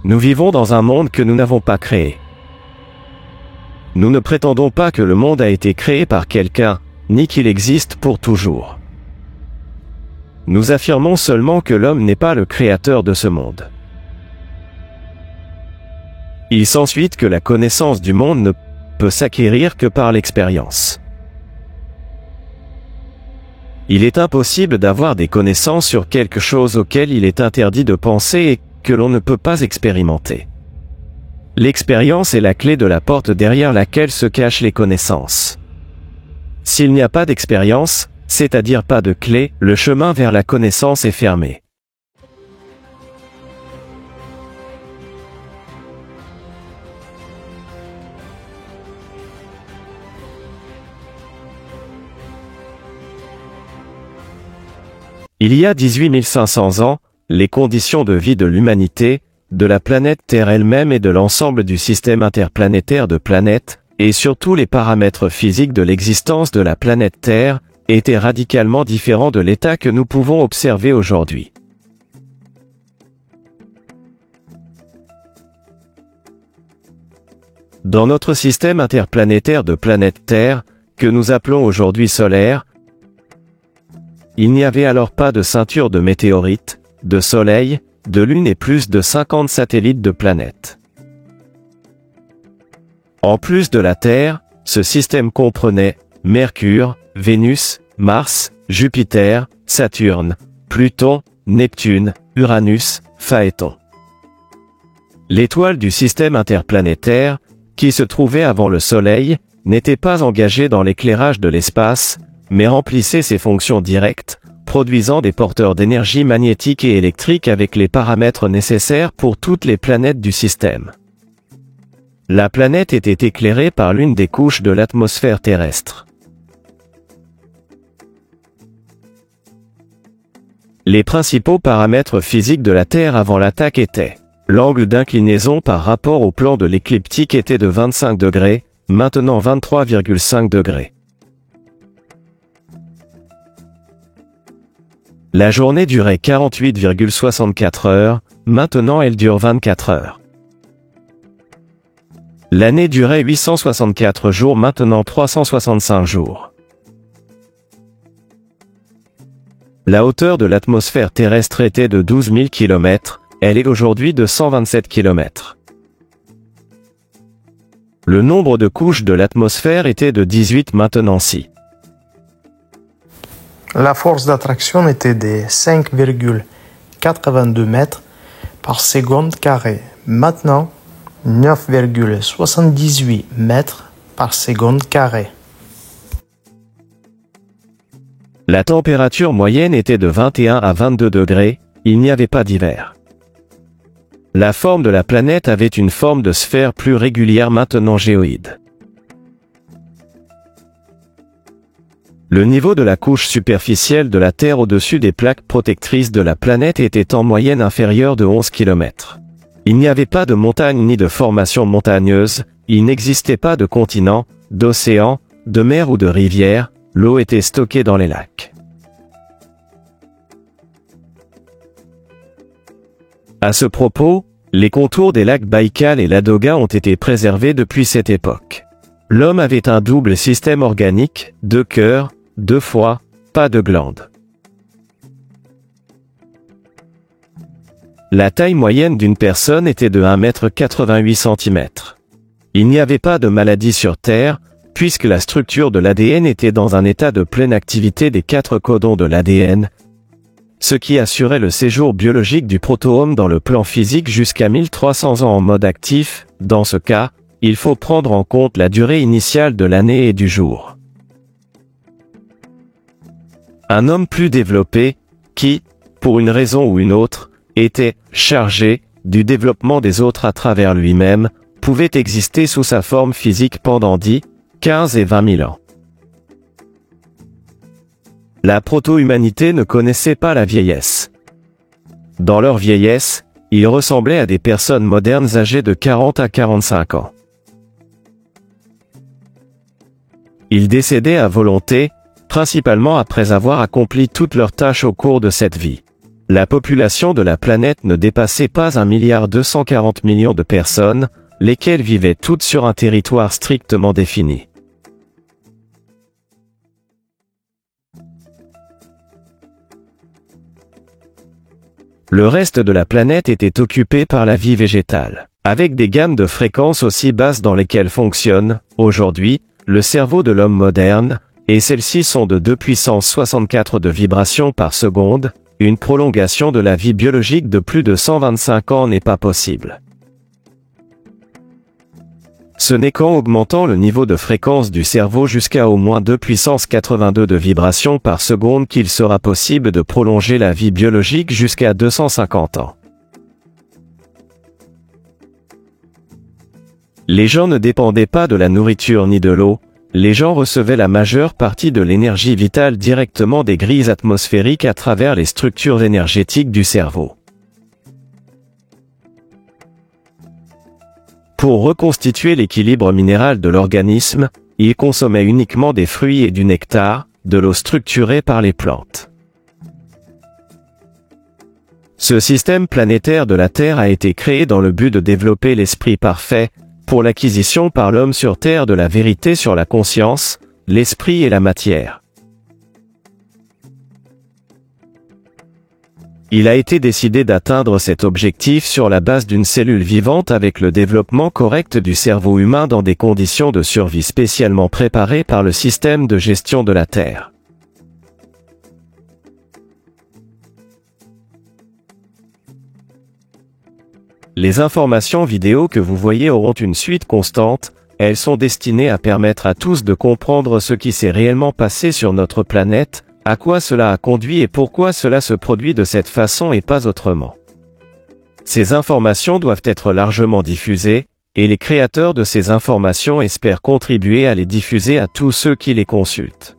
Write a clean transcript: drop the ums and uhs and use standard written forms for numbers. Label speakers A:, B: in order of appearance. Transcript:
A: Nous vivons dans un monde que nous n'avons pas créé. Nous ne prétendons pas que le monde a été créé par quelqu'un, ni qu'il existe pour toujours. Nous affirmons seulement que l'homme n'est pas le créateur de ce monde. Il s'ensuit que la connaissance du monde ne peut s'acquérir que par l'expérience. Il est impossible d'avoir des connaissances sur quelque chose auquel il est interdit de penser et que l'on ne peut pas expérimenter. L'expérience est la clé de la porte derrière laquelle se cachent les connaissances. S'il n'y a pas d'expérience, c'est-à-dire pas de clé, le chemin vers la connaissance est fermé. Il y a 18 500 ans, les conditions de vie de l'humanité, de la planète Terre elle-même et de l'ensemble du système interplanétaire de planètes, et surtout les paramètres physiques de l'existence de la planète Terre, étaient radicalement différents de l'état que nous pouvons observer aujourd'hui. Dans notre système interplanétaire de planète Terre, que nous appelons aujourd'hui solaire, il n'y avait alors pas de ceinture de météorites, de soleil, de lune et plus de 50 satellites de planètes. En plus de la Terre, ce système comprenait Mercure, Vénus, Mars, Jupiter, Saturne, Pluton, Neptune, Uranus, Phaéton. L'étoile du système interplanétaire, qui se trouvait avant le Soleil, n'était pas engagée dans l'éclairage de l'espace, mais remplissait ses fonctions directes, produisant des porteurs d'énergie magnétique et électrique avec les paramètres nécessaires pour toutes les planètes du système. La planète était éclairée par l'une des couches de l'atmosphère terrestre. Les principaux paramètres physiques de la Terre avant l'attaque étaient: l'angle d'inclinaison par rapport au plan de l'écliptique était de 25 degrés, maintenant 23,5 degrés. La journée durait 48,64 heures, maintenant elle dure 24 heures. L'année durait 864 jours, maintenant 365 jours. La hauteur de l'atmosphère terrestre était de 12 000 km, elle est aujourd'hui de 127 km. Le nombre de couches de l'atmosphère était de 18, maintenant 6.
B: La force d'attraction était de 5,82 mètres par seconde carrée. Maintenant, 9,78 mètres par seconde carrée.
A: La température moyenne était de 21 à 22 degrés, il n'y avait pas d'hiver. La forme de la planète avait une forme de sphère plus régulière, maintenant géoïde. Le niveau de la couche superficielle de la Terre au-dessus des plaques protectrices de la planète était en moyenne inférieur de 11 km. Il n'y avait pas de montagnes ni de formations montagneuses, il n'existait pas de continent, d'océan, de mer ou de rivière, l'eau était stockée dans les lacs. À ce propos, les contours des lacs Baïkal et Ladoga ont été préservés depuis cette époque. L'homme avait un double système organique, 2 cœurs, 2 foies, pas de glandes. La taille moyenne d'une personne était de 1,88 m. Il n'y avait pas de maladie sur Terre, puisque la structure de l'ADN était dans un état de pleine activité des 4 codons de l'ADN, ce qui assurait le séjour biologique du protéome dans le plan physique jusqu'à 1300 ans en mode actif. Dans ce cas, il faut prendre en compte la durée initiale de l'année et du jour. Un homme plus développé, qui, pour une raison ou une autre, était chargé du développement des autres à travers lui-même, pouvait exister sous sa forme physique pendant 10, 15 et 20 000 ans. La proto-humanité ne connaissait pas la vieillesse. Dans leur vieillesse, ils ressemblaient à des personnes modernes âgées de 40 à 45 ans. Ils décédaient à volonté, principalement après avoir accompli toutes leurs tâches au cours de cette vie. La population de la planète ne dépassait pas 1,240 milliard de personnes, lesquelles vivaient toutes sur un territoire strictement défini. Le reste de la planète était occupé par la vie végétale, avec des gammes de fréquences aussi basses dans lesquelles fonctionne, aujourd'hui, le cerveau de l'homme moderne, et celles-ci sont de 2 puissance 64 de vibrations par seconde. Une prolongation de la vie biologique de plus de 125 ans n'est pas possible. Ce n'est qu'en augmentant le niveau de fréquence du cerveau jusqu'à au moins 2 puissance 82 de vibrations par seconde qu'il sera possible de prolonger la vie biologique jusqu'à 250 ans. Les gens ne dépendaient pas de la nourriture ni de l'eau, les gens recevaient la majeure partie de l'énergie vitale directement des grilles atmosphériques à travers les structures énergétiques du cerveau. Pour reconstituer l'équilibre minéral de l'organisme, ils consommaient uniquement des fruits et du nectar, de l'eau structurée par les plantes. Ce système planétaire de la Terre a été créé dans le but de développer l'esprit parfait, pour l'acquisition par l'homme sur Terre de la vérité sur la conscience, l'esprit et la matière. Il a été décidé d'atteindre cet objectif sur la base d'une cellule vivante avec le développement correct du cerveau humain dans des conditions de survie spécialement préparées par le système de gestion de la Terre. Les informations vidéo que vous voyez auront une suite constante, elles sont destinées à permettre à tous de comprendre ce qui s'est réellement passé sur notre planète, à quoi cela a conduit et pourquoi cela se produit de cette façon et pas autrement. Ces informations doivent être largement diffusées, et les créateurs de ces informations espèrent contribuer à les diffuser à tous ceux qui les consultent.